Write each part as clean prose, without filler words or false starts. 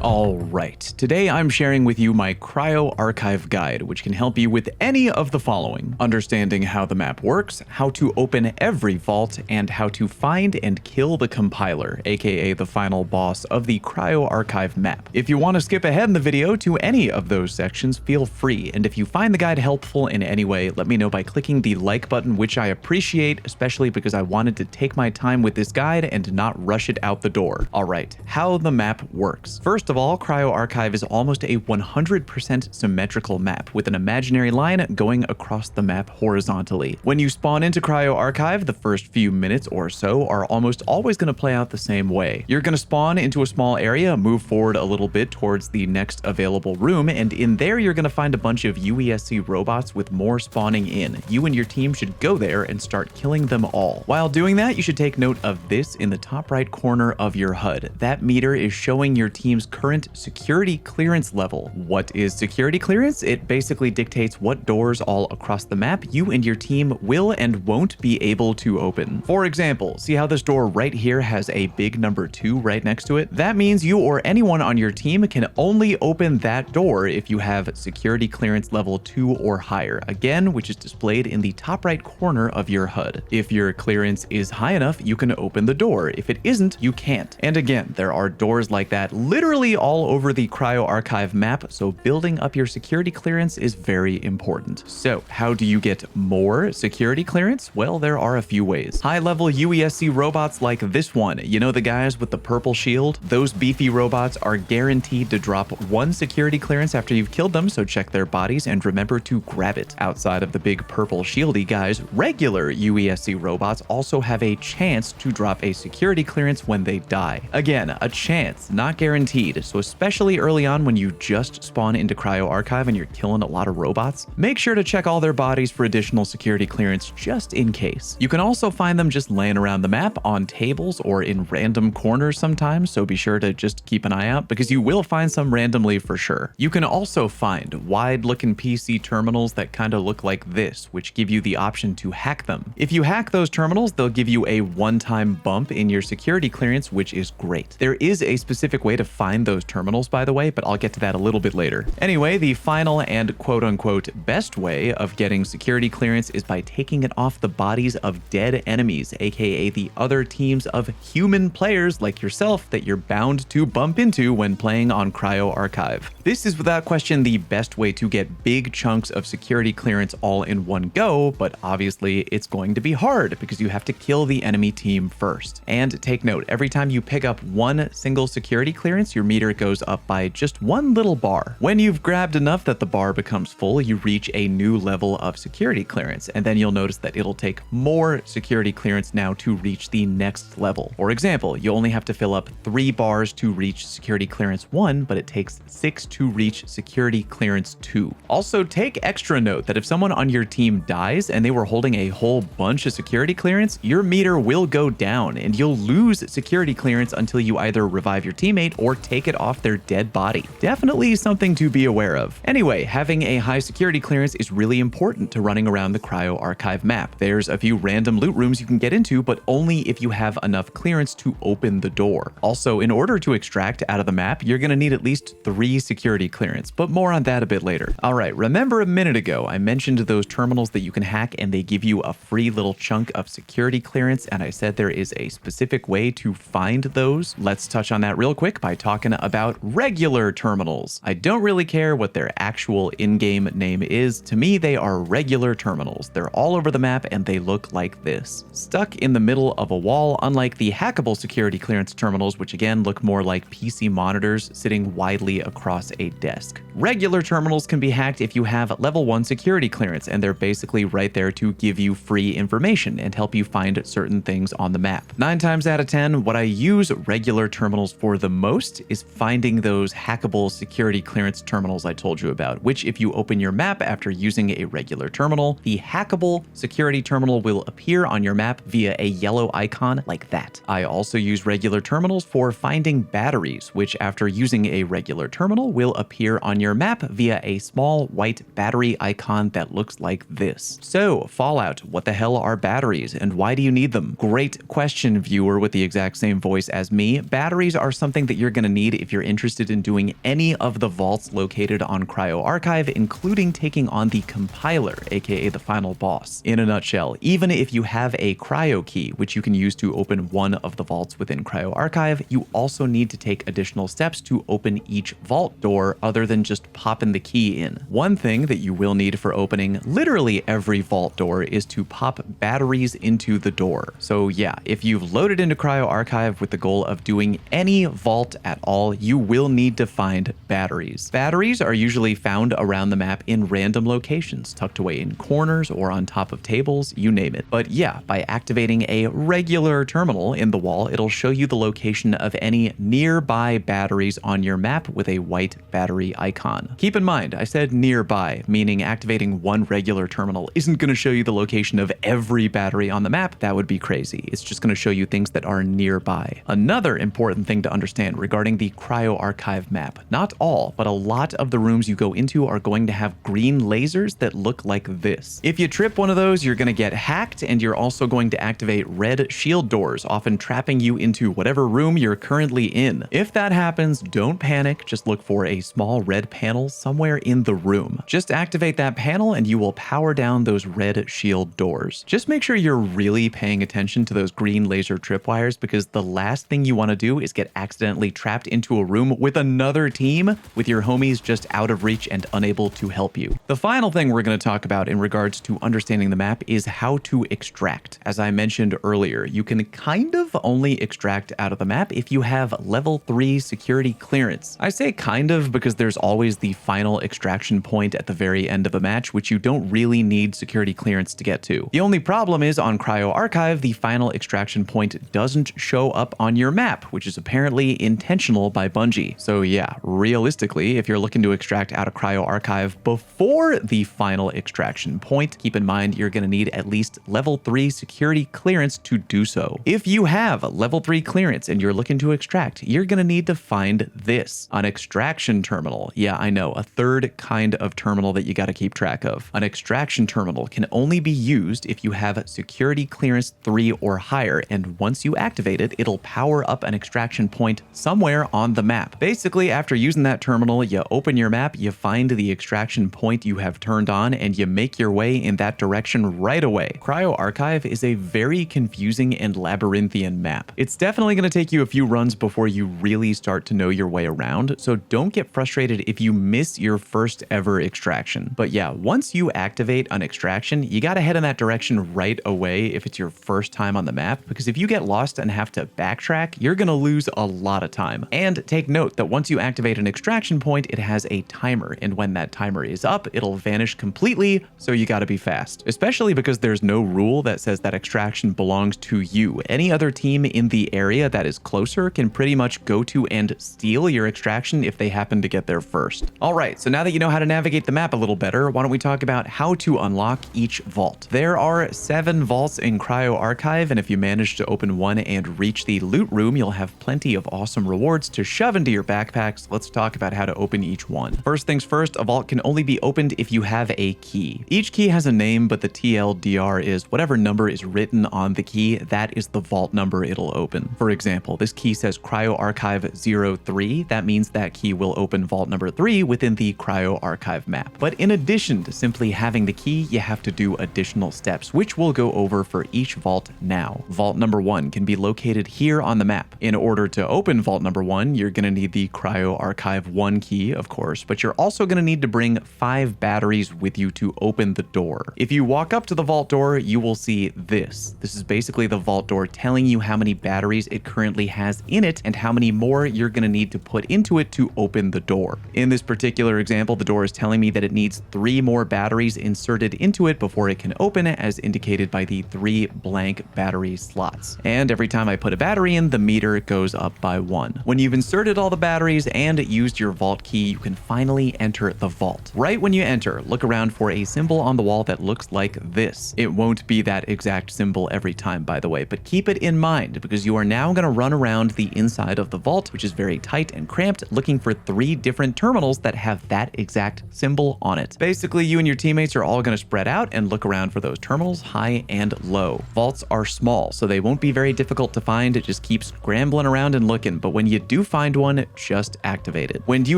Alright, today I'm sharing with you my Cryo Archive guide, which can help you with any of the following: understanding how the map works, how to open every vault, and how to find and kill the compiler, aka the final boss of the Cryo Archive map. If you want to skip ahead in the video to any of those sections, feel free, and if you find the guide helpful in any way, let me know by clicking the like button, which I appreciate, especially because I wanted to take my time with this guide and not rush it out the door. Alright, how the map works. First of all, Cryo Archive is almost a 100% symmetrical map with an imaginary line going across the map horizontally. When you spawn into Cryo Archive, the first few minutes or so are almost always going to play out the same way. You're going to spawn into a small area, move forward a little bit towards the next available room, and in there you're going to find a bunch of UESC robots with more spawning in. You and your team should go there and start killing them all. While doing that, you should take note of this in the top right corner of your HUD. That meter is showing your team's current security clearance level. What is security clearance? It basically dictates what doors all across the map you and your team will and won't be able to open. For example, see how this door right here has a big number 2 right next to it? That means you or anyone on your team can only open that door if you have security clearance level 2 or higher, again, which is displayed in the top right corner of your HUD. If your clearance is high enough, you can open the door. If it isn't, you can't. And again, there are doors like that literally all over the Cryo Archive map, so building up your security clearance is very important. So, how do you get more security clearance? Well, there are a few ways. High-level UESC robots like this one, you know, the guys with the purple shield? Those beefy robots are guaranteed to drop 1 security clearance after you've killed them, so check their bodies and remember to grab it. Outside of the big purple shieldy guys, regular UESC robots also have a chance to drop a security clearance when they die. Again, a chance, not guaranteed, so especially early on when you just spawn into Cryo Archive and you're killing a lot of robots, make sure to check all their bodies for additional security clearance just in case. You can also find them just laying around the map on tables or in random corners sometimes, so be sure to just keep an eye out because you will find some randomly for sure. You can also find wide-looking PC terminals that kind of look like this, which give you the option to hack them. If you hack those terminals, they'll give you a one-time bump in your security clearance, which is great. There is a specific way to find those terminals, by the way, but I'll get to that a little bit later. Anyway, the final and quote-unquote best way of getting security clearance is by taking it off the bodies of dead enemies, aka the other teams of human players like yourself that you're bound to bump into when playing on Cryo Archive. This is without question the best way to get big chunks of security clearance all in one go, but obviously it's going to be hard because you have to kill the enemy team first. And take note, every time you pick up 1 single security clearance, your meter goes up by just 1 little bar. When you've grabbed enough that the bar becomes full, you reach a new level of security clearance, and then you'll notice that it'll take more security clearance now to reach the next level. For example, you only have to fill up 3 bars to reach security clearance 1, but it takes 6 to reach security clearance 2. Also, take extra note that if someone on your team dies and they were holding a whole bunch of security clearance, your meter will go down and you'll lose security clearance until you either revive your teammate or take it off their dead body. Definitely something to be aware of. Anyway, having a high security clearance is really important to running around the Cryo Archive map. There's a few random loot rooms you can get into, but only if you have enough clearance to open the door. Also, in order to extract out of the map, you're gonna need at least 3 security clearance, but more on that a bit later. Alright, remember a minute ago, I mentioned those terminals that you can hack and they give you a free little chunk of security clearance, and I said there is a specific way to find those. Let's touch on that real quick by talking about regular terminals. I don't really care what their actual in-game name is. To me, they are regular terminals. They're all over the map and they look like this. Stuck in the middle of a wall, unlike the hackable security clearance terminals, which again look more like PC monitors sitting widely across a desk. Regular terminals can be hacked if you have level 1 security clearance, and they're basically right there to give you free information and help you find certain things on the map. 9 times out of 10, what I use regular terminals for the most is finding those hackable security clearance terminals I told you about, which if you open your map after using a regular terminal, the hackable security terminal will appear on your map via a yellow icon like that. I also use regular terminals for finding batteries, which after using a regular terminal will appear on your map via a small white battery icon that looks like this. So, Fallout, what the hell are batteries and why do you need them? Great question, viewer with the exact same voice as me. Batteries are something that you're going to need need if you're interested in doing any of the vaults located on Cryo Archive, including taking on the compiler, aka the final boss. In a nutshell, even if you have a cryo key, which you can use to open one of the vaults within Cryo Archive, you also need to take additional steps to open each vault door other than just popping the key in. One thing that you will need for opening literally every vault door is to pop batteries into the door. So yeah, if you've loaded into Cryo Archive with the goal of doing any vault at all, you will need to find batteries. Batteries are usually found around the map in random locations, tucked away in corners or on top of tables, you name it. But yeah, by activating a regular terminal in the wall, it'll show you the location of any nearby batteries on your map with a white battery icon. Keep in mind, I said nearby, meaning activating one regular terminal isn't going to show you the location of every battery on the map. That would be crazy. It's just going to show you things that are nearby. Another important thing to understand regarding the Cryo Archive map, not all, but a lot of the rooms you go into are going to have green lasers that look like this. If you trip one of those, you're going to get hacked, and you're also going to activate red shield doors, often trapping you into whatever room you're currently in. If that happens, don't panic, just look for a small red panel somewhere in the room. Just activate that panel and you will power down those red shield doors. Just make sure you're really paying attention to those green laser tripwires, because the last thing you want to do is get accidentally trapped into a room with another team with your homies just out of reach and unable to help you. The final thing we're going to talk about in regards to understanding the map is how to extract. As I mentioned earlier, you can kind of only extract out of the map if you have level 3 security clearance. I say kind of because there's always the final extraction point at the very end of a match, which you don't really need security clearance to get to. The only problem is on Cryo Archive, the final extraction point doesn't show up on your map, which is apparently intentional by Bungie. So yeah, realistically, if you're looking to extract out of Cryo Archive before the final extraction point, keep in mind you're going to need at least level 3 security clearance to do so. If you have level 3 clearance and you're looking to extract, you're going to need to find this, an extraction terminal. Yeah, I know, a third kind of terminal that you got to keep track of. An extraction terminal can only be used if you have security clearance 3 or higher, and once you activate it, it'll power up an extraction point somewhere on the map. Basically, after using that terminal, you open your map, you find the extraction point you have turned on, and you make your way in that direction right away. Cryo Archive is a very confusing and labyrinthian map. It's definitely going to take you a few runs before you really start to know your way around, so don't get frustrated if you miss your first ever extraction. But yeah, once you activate an extraction, you got to head in that direction right away if it's your first time on the map, because if you get lost and have to backtrack, you're going to lose a lot of time. And take note that once you activate an extraction point, it has a timer, and when that timer is up, it'll vanish completely, so you got to be fast. Especially because there's no rule that says that extraction belongs to you. Any other team in the area that is closer can pretty much go to and steal your extraction if they happen to get there first. Alright, so now that you know how to navigate the map a little better, why don't we talk about how to unlock each vault. There are 7 vaults in Cryo Archive, and if you manage to open one and reach the loot room, you'll have plenty of awesome rewards to shove into your backpacks. Let's talk about how to open each one. First things first, a vault can only be opened if you have a key. Each key has a name, but the TLDR is whatever number is written on the key, that is the vault number it'll open. For example, this key says Cryo Archive 03. That means that key will open vault number 3 within the Cryo Archive map. But in addition to simply having the key, you have to do additional steps, which we'll go over for each vault now. Vault number 1 can be located here on the map. In order to open vault number 1, you're going to need the Cryo Archive 1 key, of course, but you're also going to need to bring 5 batteries with you to open the door. If you walk up to the vault door, you will see this. This is basically the vault door telling you how many batteries it currently has in it and how many more you're going to need to put into it to open the door. In this particular example, the door is telling me that it needs 3 more batteries inserted into it before it can open, as indicated by the 3 blank battery slots. And every time I put a battery in, the meter goes up by 1. When you've inserted all the batteries and used your vault key, you can finally enter the vault. Right when you enter, look around for a symbol on the wall that looks like this. It won't be that exact symbol every time, by the way, but keep it in mind because you are now going to run around the inside of the vault, which is very tight and cramped, looking for 3 different terminals that have that exact symbol on it. Basically, you and your teammates are all going to spread out and look around for those terminals, high and low. Vaults are small, so they won't be very difficult to find. Just keep scrambling around and looking, but when you do you find one, just activate it. When you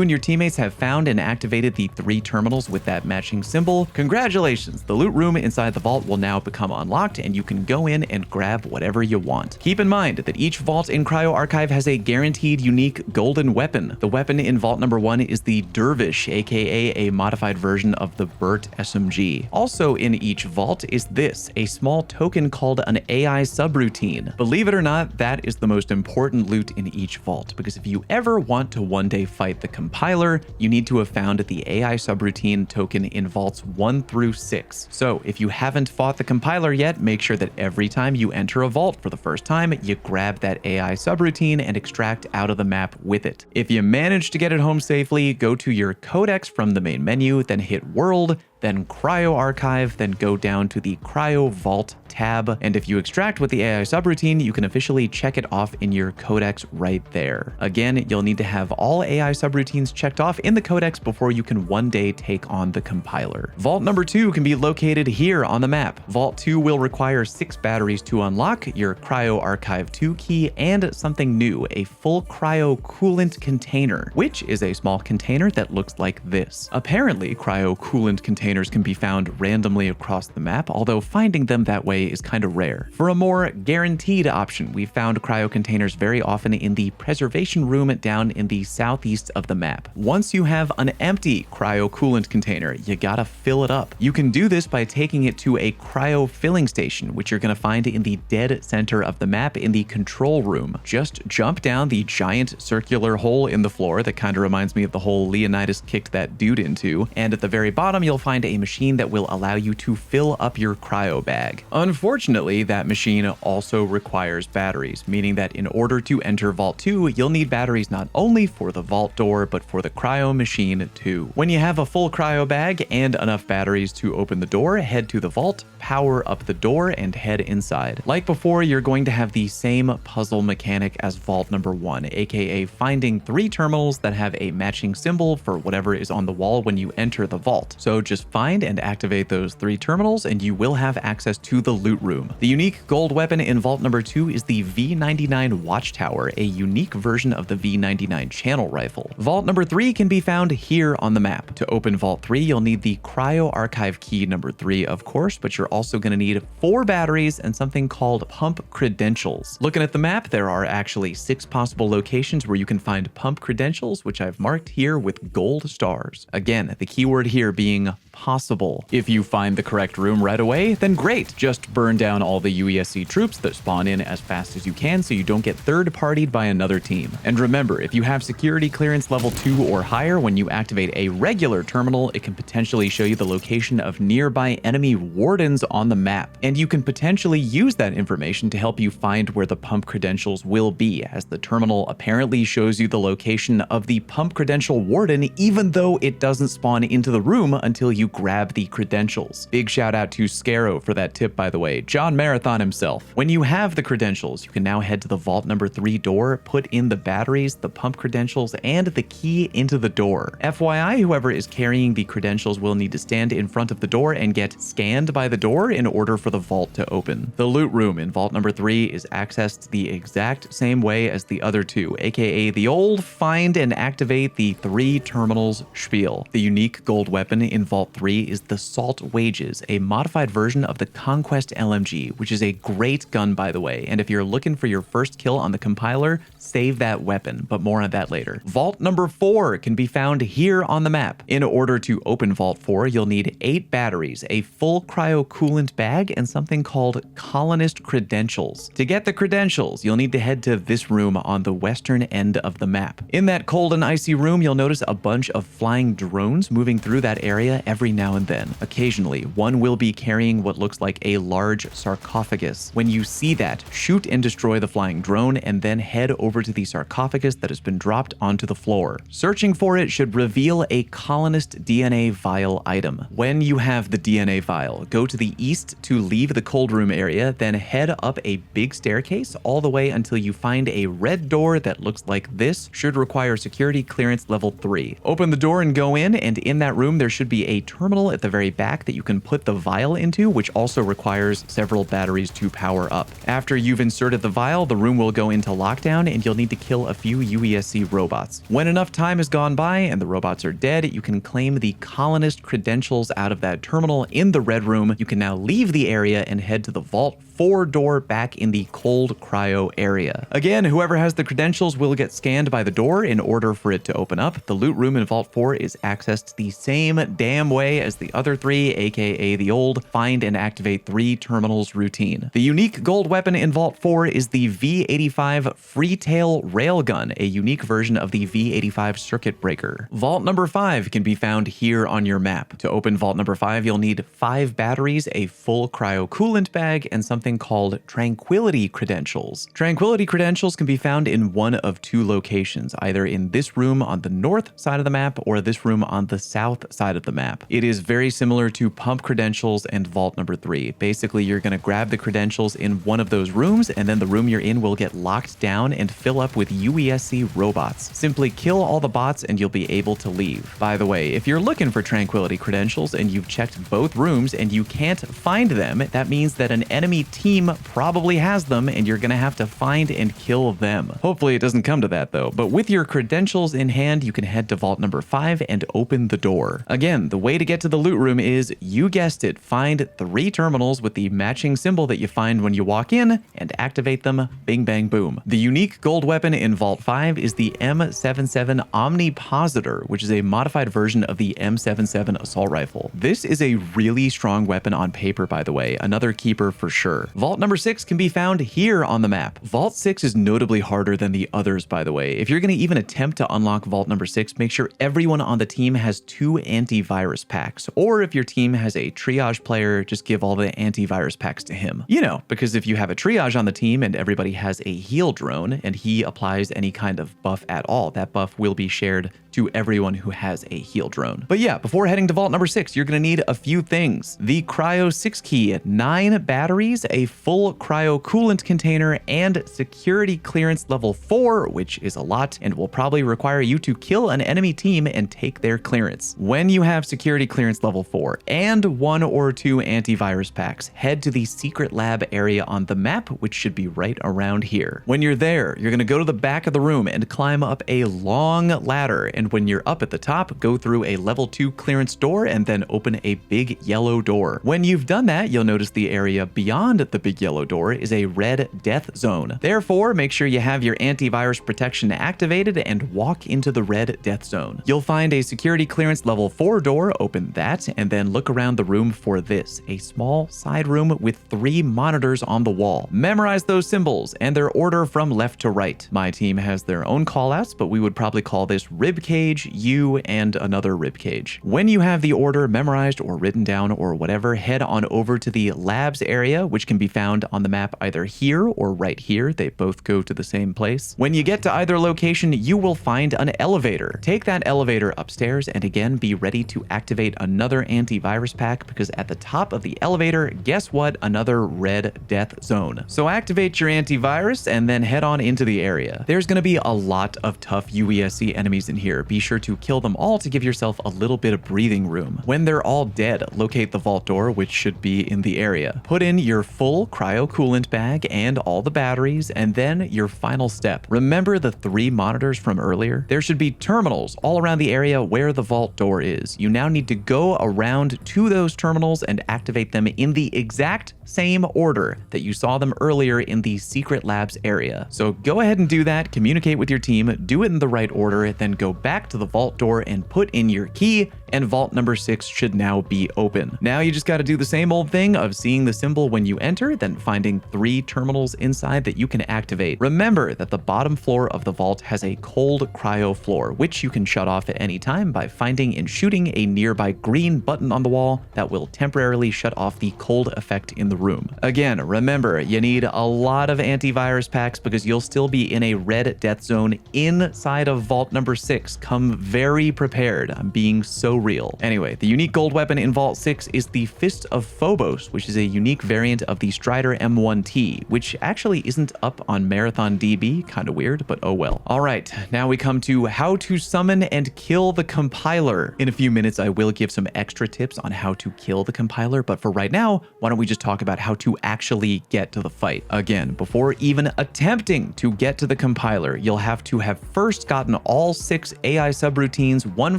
and your teammates have found and activated the 3 terminals with that matching symbol, congratulations, the loot room inside the vault will now become unlocked and you can go in and grab whatever you want. Keep in mind that each vault in Cryo Archive has a guaranteed unique golden weapon. The weapon in vault number 1 is the Dervish, aka a modified version of the Burt SMG. Also in each vault is this, a small token called an AI subroutine. Believe it or not, that is the most important loot in each vault, because if you ever want to one day fight the compiler, you need to have found the AI subroutine token in vaults 1 through 6. So if you haven't fought the compiler yet, make sure that every time you enter a vault for the first time, you grab that AI subroutine and extract out of the map with it. If you manage to get it home safely, go to your codex from the main menu, then hit World, then Cryo Archive, then go down to the Cryo Vault tab. And if you extract with the AI subroutine, you can officially check it off in your codex right there. Again, you'll need to have all AI subroutines checked off in the codex before you can one day take on the compiler. Vault number 2 can be located here on the map. Vault 2 will require 6 batteries to unlock, your Cryo Archive 2 key, and something new, a full cryo coolant container, which is a small container that looks like this. Apparently, cryo coolant containers can be found randomly across the map, although finding them that way is kind of rare. For a more guaranteed option, we've found cryo containers very often in the preservation room down in the southeast of the map. Once you have an empty cryo coolant container, you gotta fill it up. You can do this by taking it to a cryo filling station, which you're gonna find in the dead center of the map in the control room. Just jump down the giant circular hole in the floor that kind of reminds me of the hole Leonidas kicked that dude into, and at the very bottom you'll find a machine that will allow you to fill up your cryo bag. Unfortunately, that machine also requires batteries, meaning that in order to enter Vault 2, you'll need batteries not only for the vault door, but for the cryo machine too. When you have a full cryo bag and enough batteries to open the door, head to the vault, power up the door, and head inside. Like before, you're going to have the same puzzle mechanic as Vault number 1, aka finding 3 terminals that have a matching symbol for whatever is on the wall when you enter the vault. So just find and activate those 3 terminals and you will have access to the loot room. The unique gold weapon in Vault number 2 is the V99 Watchtower, a unique version of the V99 channel rifle. Vault number 3 can be found here on the map. To open Vault 3, you'll need the Cryo Archive key number 3, of course, but you're also going to need 4 batteries and something called pump credentials. Looking at the map, there are actually 6 possible locations where you can find pump credentials, which I've marked here with gold stars. Again, the keyword here being possible. If you find the correct room right away, then great. Just burn down all the UESC troops that spawn in as fast as you can so you don't get third-partied by another team. And remember, if you have security clearance level 2 or higher, when you activate a regular terminal, it can potentially show you the location of nearby enemy wardens on the map. And you can potentially use that information to help you find where the pump credentials will be, as the terminal apparently shows you the location of the pump credential warden, even though it doesn't spawn into the room until you grab the credentials. Big shout out to Scarrow for that tip, by the way, John Marathon himself. When you have the credentials, you can now head to the Vault number 3 door, put in the batteries, the pump credentials, and the key into the door. FYI, whoever is carrying the credentials will need to stand in front of the door and get scanned by the door in order for the vault to open. The loot room in Vault number 3 is accessed the exact same way as the other 2, aka the old find and activate the 3 terminals spiel. The unique gold weapon in Vault 3 is the Salt Wages, a modified version of the Conquest LMG, which is a great gun, by the way, and if you're looking for your first kill on the compiler, save that weapon, but more on that later. Vault number 4 can be found here on the map. In order to open Vault 4, you'll need 8 batteries, a full cryo coolant bag, and something called colonist credentials. To get the credentials, you'll need to head to this room on the western end of the map. In that cold and icy room, you'll notice a bunch of flying drones moving through that area every now and then. Occasionally, one will be carrying what looks like a large sarcophagus. When you see that, shoot and destroy the flying drone and then head over to the sarcophagus that has been dropped onto the floor. Searching for it should reveal a colonist DNA vial item. When you have the DNA vial, go to the east to leave the cold room area, then head up a big staircase all the way until you find a red door that looks like this. Should require security clearance level 3. Open the door and go in, and in that room there should be a terminal at the very back that you can put the vial into, which also requires several batteries to power up. After you've inserted the vial, the room will go into lockdown and you'll need to kill a few UESC robots. When enough time has gone by and the robots are dead, you can claim the colonist credentials out of that terminal in the red room. You can now leave the area and head to the Vault 4 door back in the cold cryo area. Again, whoever has the credentials will get scanned by the door in order for it to open up. The loot room in Vault 4 is accessed the same damn way as the other three, aka the old find and activate 3 terminals routine. The unique gold weapon in Vault 4 is the V85 Freetail Railgun, a unique version of the V85 Circuit Breaker. Vault number 5 can be found here on your map. To open Vault number 5, you'll need 5 batteries, a full cryo coolant bag, and something called Tranquility Credentials. Tranquility Credentials can be found in one of 2 locations, either in this room on the north side of the map or this room on the south side of the map. It is very similar to Pump Credentials and Vault number 3. Basically, you're going to grab the credentials in one of those rooms, and then the room you're in will get locked down and fill up with UESC robots. Simply kill all the bots and you'll be able to leave. By the way, if you're looking for Tranquility Credentials and you've checked both rooms and you can't find them, that means that an enemy team probably has them and you're gonna have to find and kill them. Hopefully it doesn't come to that though, but with your credentials in hand, you can head to Vault number 5 and open the door. Again, the way to get to the loot room is, you guessed it, find 3 terminals with the matching symbol that you find when you walk in and activate them. Bing bang boom. The unique gold weapon in Vault 5 is the M77 Omnipositor, which is a modified version of the M77 assault rifle. This is a really strong weapon on paper, by the way, another keeper for sure. Vault number 6 can be found here on the map. Vault 6 is notably harder than the others, by the way. If you're going to even attempt to unlock Vault number 6, make sure everyone on the team has 2 antivirus packs. Or if your team has a triage player, just give all the antivirus packs to him. You know, because if you have a triage on the team and everybody has a heal drone and he applies any kind of buff at all, that buff will be shared to everyone who has a heal drone. But yeah, before heading to Vault number 6, you're going to need a few things. The Cryo 6 key, 9 batteries, a full cryo coolant container, and security clearance level 4, which is a lot and will probably require you to kill an enemy team and take their clearance. When you have security clearance level 4 and 1 or 2 antivirus packs, head to the secret lab area on the map, which should be right around here. When you're there, you're going to go to the back of the room and climb up a long ladder, and when you're up at the top, go through a level 2 clearance door and then open a big yellow door. When you've done that, you'll notice the area beyond the big yellow door is a red death zone. Therefore, make sure you have your antivirus protection activated and walk into the red death zone. You'll find a security clearance level 4 door, open that, and then look around the room for this, a small side room with 3 monitors on the wall. Memorize those symbols and their order from left to right. My team has their own callouts, but we would probably call this ribcage, U, and another ribcage. When you have the order memorized or written down or whatever, head on over to the labs area, which can be found on the map either here or right here. They both go to the same place. When you get to either location, you will find an elevator. Take that elevator upstairs and again, be ready to activate another antivirus pack, because at the top of the elevator, guess what? Another red death zone. So activate your antivirus and then head on into the area. There's going to be a lot of tough UESC enemies in here. Be sure to kill them all to give yourself a little bit of breathing room. When they're all dead, locate the vault door, which should be in the area. Put in your full cryo coolant bag and all the batteries, and then your final step. Remember the 3 monitors from earlier? There should be terminals all around the area where the vault door is. You now need to go around to those terminals and activate them in the exact same order that you saw them earlier in the secret labs area. So go ahead and do that, communicate with your team, do it in the right order, then go back to the vault door and put in your key, and vault number 6 should now be open. Now you just got to do the same old thing of seeing the symbol when you enter, then finding 3 terminals inside that you can activate. Remember that the bottom floor of the vault has a cold cryo floor, which you can shut off at any time by finding and shooting a nearby green button on the wall that will temporarily shut off the cold effect in the room. Again, remember, you need a lot of antivirus packs because you'll still be in a red death zone inside of vault number 6. Come very prepared. I'm being so real. Anyway, the unique gold weapon in Vault 6 is the Fist of Phobos, which is a unique variant of the Strider M1T, which actually isn't up on Marathon DB. Kind of weird, but oh well. All right, now we come to how to summon and kill the compiler. In a few minutes, I will give some extra tips on how to kill the compiler, but for right now, why don't we just talk about how to actually get to the fight. Again, before even attempting to get to the compiler, you'll have to have first gotten all 6 AI subroutines, one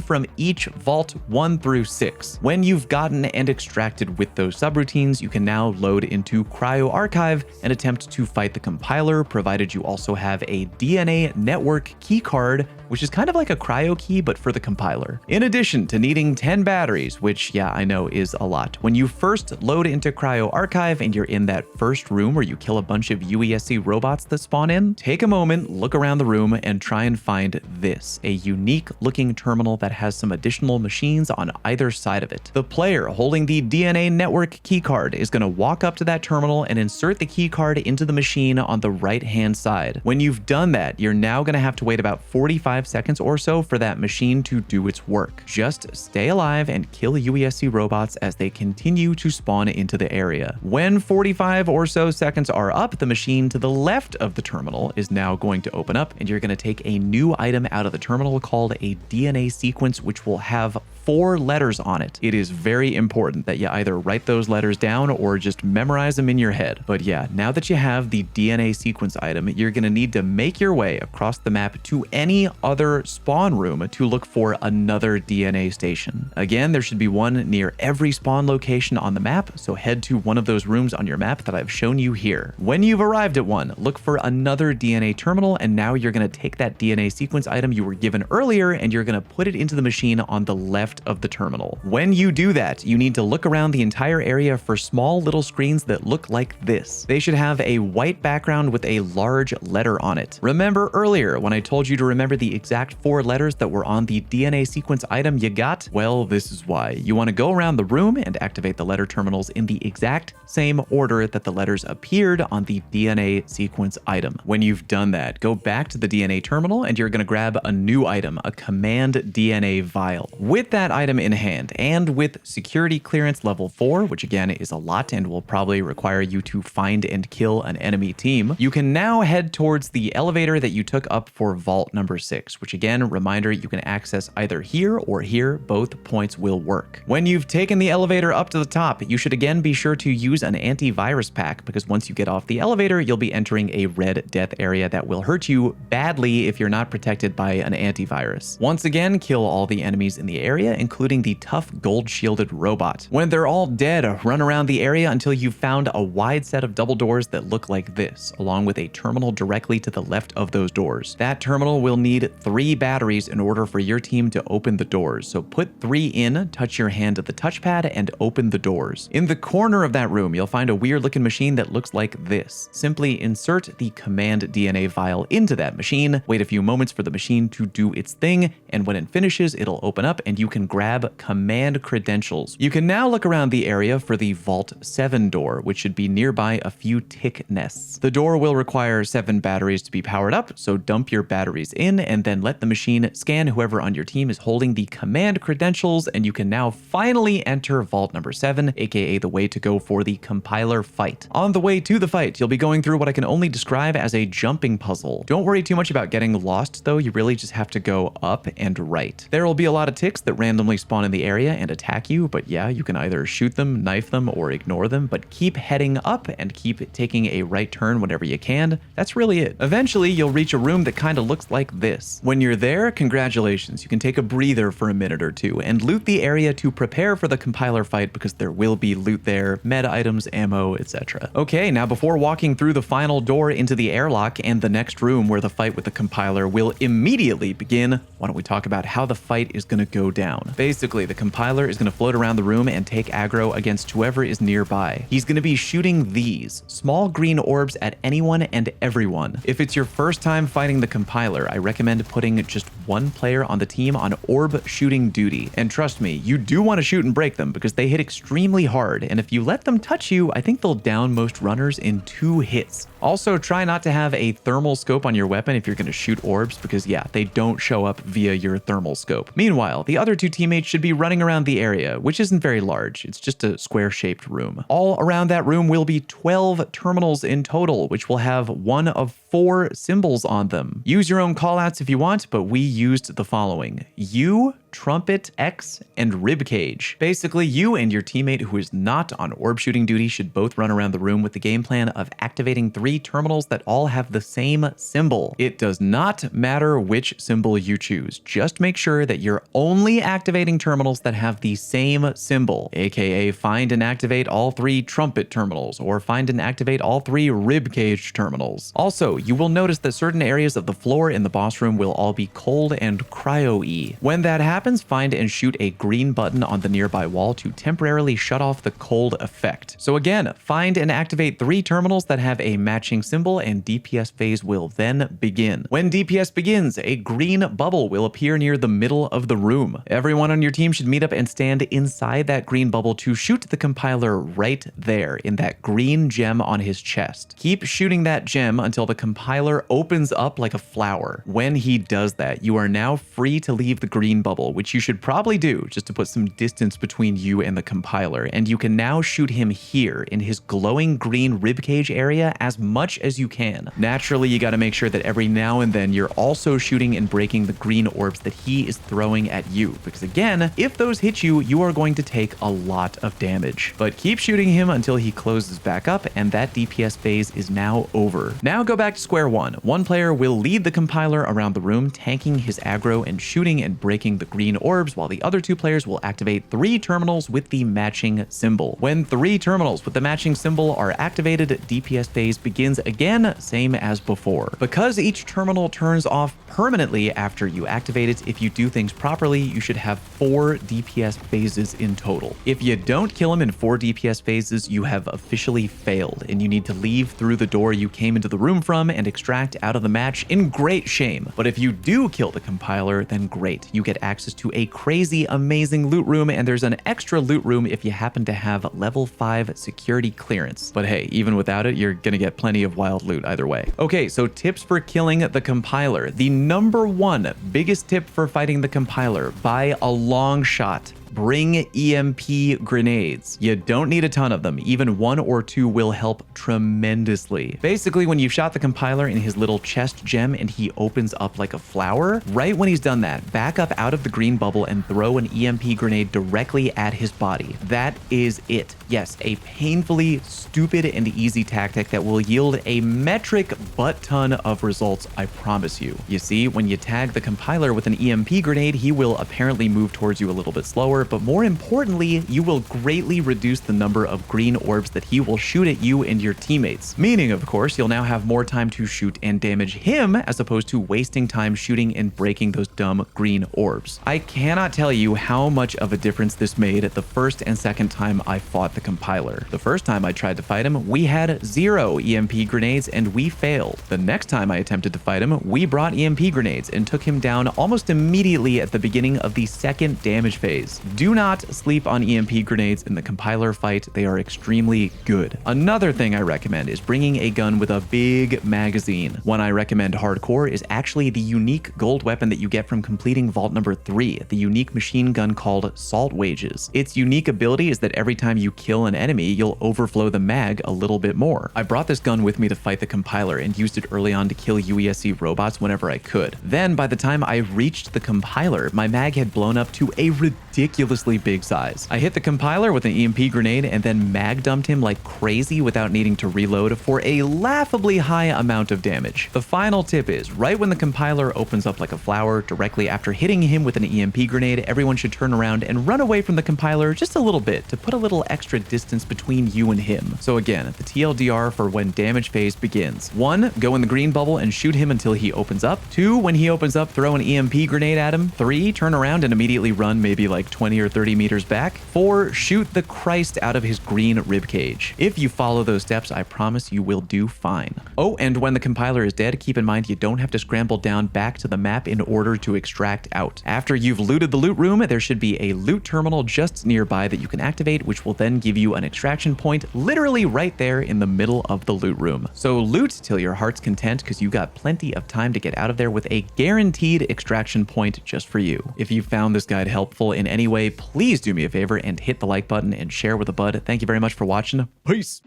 from each vault 1 through 6. When you've gotten and extracted with those subroutines, you can now load into Cryo Archive and attempt to fight the compiler, provided you also have a DNA network keycard, which is kind of like a cryo key, but for the compiler. In addition to needing 10 batteries, which, yeah, I know is a lot. When you first load into Cryo Archive and you're in that first room where you kill a bunch of UESC robots that spawn in, take a moment, look around the room, and try and find this, a unique looking terminal that has some additional machines on either side of it. The player holding the DNA network keycard is going to walk up to that terminal and insert the keycard into the machine on the right-hand side. When you've done that, you're now going to have to wait about 45 seconds or so for that machine to do its work. Just stay alive and kill UESC robots as they continue to spawn into the area. When 45 or so seconds are up, the machine to the left of the terminal is now going to open up, and you're going to take a new item out of the terminal called a DNA sequence, which will have 4 letters on it. It is very important that you either write those letters down or just memorize them in your head. But yeah, now that you have the DNA sequence item, you're going to need to make your way across the map to any other spawn room to look for another DNA station. Again, there should be one near every spawn location on the map, so head to one of those rooms on your map that I've shown you here. When you've arrived at one, look for another DNA terminal, and now you're going to take that DNA sequence item you were given earlier and you're going to put it into the machine on the left of the terminal. When you do that, you need to look around the entire area for small little screens that look like this. They should have a white background with a large letter on it. Remember earlier when I told you to remember the exact 4 letters that were on the DNA sequence item you got? Well, this is why. You want to go around the room and activate the letter terminals in the exact same order that the letters appeared on the DNA sequence item. When you've done that, go back to the DNA terminal and you're going to grab a new item, a command DNA vial. With that item in hand and with security clearance level 4, which again is a lot and will probably require you to find and kill an enemy team, you can now head towards the elevator that you took up for vault number 6, which again, reminder, you can access either here or here. Both points will work. When you've taken the elevator up to the top, you should again be sure to use an antivirus pack, because once you get off the elevator, you'll be entering a red death area that will hurt you badly if you're not protected by an antivirus. Once again, kill all the enemies in the area, including the tough gold-shielded robot. When they're all dead, run around the area until you've found a wide set of double doors that look like this, along with a terminal directly to the left of those doors. That terminal will need 3 batteries in order for your team to open the doors, so put 3 in, touch your hand to the touchpad, and open the doors. In the corner of that room, you'll find a weird-looking machine that looks like this. Simply insert the command DNA vial into that machine, wait a few moments for the machine to do its thing, and when it finishes, it'll open up and you can grab command credentials. You can now look around the area for the Vault 7 door, which should be nearby a few tick nests. The door will require 7 batteries to be powered up, so dump your batteries in and then let the machine scan whoever on your team is holding the command credentials, and you can now finally enter Vault number 7, aka the way to go for the compiler fight. On the way to the fight, you'll be going through what I can only describe as a jumping puzzle. Don't worry too much about getting lost though, you really just have to go up and right. There will be a lot of ticks that randomly spawn in the area and attack you, but yeah, you can either shoot them, knife them, or ignore them, but keep heading up and keep taking a right turn whenever you can. That's really it. Eventually, you'll reach a room that kind of looks like this. When you're there, congratulations, you can take a breather for a minute or two and loot the area to prepare for the compiler fight, because there will be loot there, meta items, ammo, etc. Okay, now before walking through the final door into the airlock and the next room where the fight with the compiler will immediately begin, why don't we talk about how the fight is going to go down. Basically, the compiler is going to float around the room and take aggro against whoever is nearby. He's going to be shooting these small green orbs at anyone and everyone. If it's your first time fighting the compiler, I recommend putting just one player on the team on orb shooting duty. And trust me, you do want to shoot and break them because they hit extremely hard, and if you let them touch you, I think they'll down most runners in 2 hits. Also, try not to have a thermal scope on your weapon if you're going to shoot orbs, because yeah, they don't show up via your thermal scope. Meanwhile, the other other two teammates should be running around the area, which isn't very large. It's just a square-shaped room. All around that room will be 12 terminals in total, which will have one of 4 symbols on them. Use your own callouts if you want, but we used the following: U, trumpet, X, and ribcage. Basically, you and your teammate who is not on orb shooting duty should both run around the room with the game plan of activating 3 terminals that all have the same symbol. It does not matter which symbol you choose. Just make sure that you're only activating terminals that have the same symbol, aka find and activate all 3 trumpet terminals, or find and activate all 3 ribcage terminals. Also, you will notice that certain areas of the floor in the boss room will all be cold and cryo-y. When that happens, find and shoot a green button on the nearby wall to temporarily shut off the cold effect. So again, find and activate 3 terminals that have a matching symbol, and DPS phase will then begin. When DPS begins, a green bubble will appear near the middle of the room. Everyone on your team should meet up and stand inside that green bubble to shoot the compiler right there in that green gem on his chest. Keep shooting that gem until the compiler opens up like a flower. When he does that, you are now free to leave the green bubble, which you should probably do just to put some distance between you and the compiler, and you can now shoot him here in his glowing green ribcage area as much as you can. Naturally, you gotta make sure that every now and then you're also shooting and breaking the green orbs that he is throwing at you, because again, if those hit you, you are going to take a lot of damage. But keep shooting him until he closes back up, and that DPS phase is now over. Now go back to square one. One player will lead the compiler around the room, tanking his aggro and shooting and breaking the green orbs, while the other 2 players will activate 3 terminals with the matching symbol. When 3 terminals with the matching symbol are activated, DPS phase begins again, same as before. Because each terminal turns off permanently after you activate it, if you do things properly, you should have 4 DPS phases in total. If you don't kill him in 4 DPS phases, you have officially failed, and you need to leave through the door you came into the room from and extract out of the match in great shame. But if you do kill the compiler, then great. You get access to a crazy, amazing loot room, and there's an extra loot room if you happen to have level 5 security clearance. But hey, even without it, you're gonna get plenty of wild loot either way. Okay, so tips for killing the compiler. The number 1 biggest tip for fighting the compiler by a long shot: bring EMP grenades. You don't need a ton of them. Even 1 or 2 will help tremendously. Basically, when you've shot the compiler in his little chest gem and he opens up like a flower, right when he's done that, back up out of the green bubble and throw an EMP grenade directly at his body. That is it. Yes, a painfully stupid and easy tactic that will yield a metric butt ton of results, I promise you. You see, when you tag the compiler with an EMP grenade, he will apparently move towards you a little bit slower, but more importantly, you will greatly reduce the number of green orbs that he will shoot at you and your teammates. Meaning, of course, you'll now have more time to shoot and damage him as opposed to wasting time shooting and breaking those dumb green orbs. I cannot tell you how much of a difference this made the first and second time I fought the compiler. The first time I tried to fight him, we had 0 EMP grenades and we failed. The next time I attempted to fight him, we brought EMP grenades and took him down almost immediately at the beginning of the second damage phase. Do not sleep on EMP grenades in the compiler fight. They are extremely good. Another thing I recommend is bringing a gun with a big magazine. One I recommend hardcore is actually the unique gold weapon that you get from completing vault number 3, the unique machine gun called Salt Wages. Its unique ability is that every time you kill an enemy, you'll overflow the mag a little bit more. I brought this gun with me to fight the compiler and used it early on to kill UESC robots whenever I could. Then by the time I reached the compiler, my mag had blown up to a ridiculously big size. I hit the compiler with an EMP grenade and then mag dumped him like crazy without needing to reload for a laughably high amount of damage. The final tip is, right when the compiler opens up like a flower, directly after hitting him with an EMP grenade, everyone should turn around and run away from the compiler just a little bit to put a little extra distance between you and him. So again, the TLDR for when damage phase begins. 1, go in the green bubble and shoot him until he opens up. 2, when he opens up, throw an EMP grenade at him. 3, turn around and immediately run maybe like 20 20 or 30 meters back. 4. Shoot the Christ out of his green ribcage. If you follow those steps, I promise you will do fine. Oh, and when the compiler is dead, keep in mind you don't have to scramble down back to the map in order to extract out. After you've looted the loot room, there should be a loot terminal just nearby that you can activate, which will then give you an extraction point literally right there in the middle of the loot room. So loot till your heart's content, because you got plenty of time to get out of there with a guaranteed extraction point just for you. If you found this guide helpful in any way, please do me a favor and hit the like button and share with a bud. Thank you very much for watching. Peace.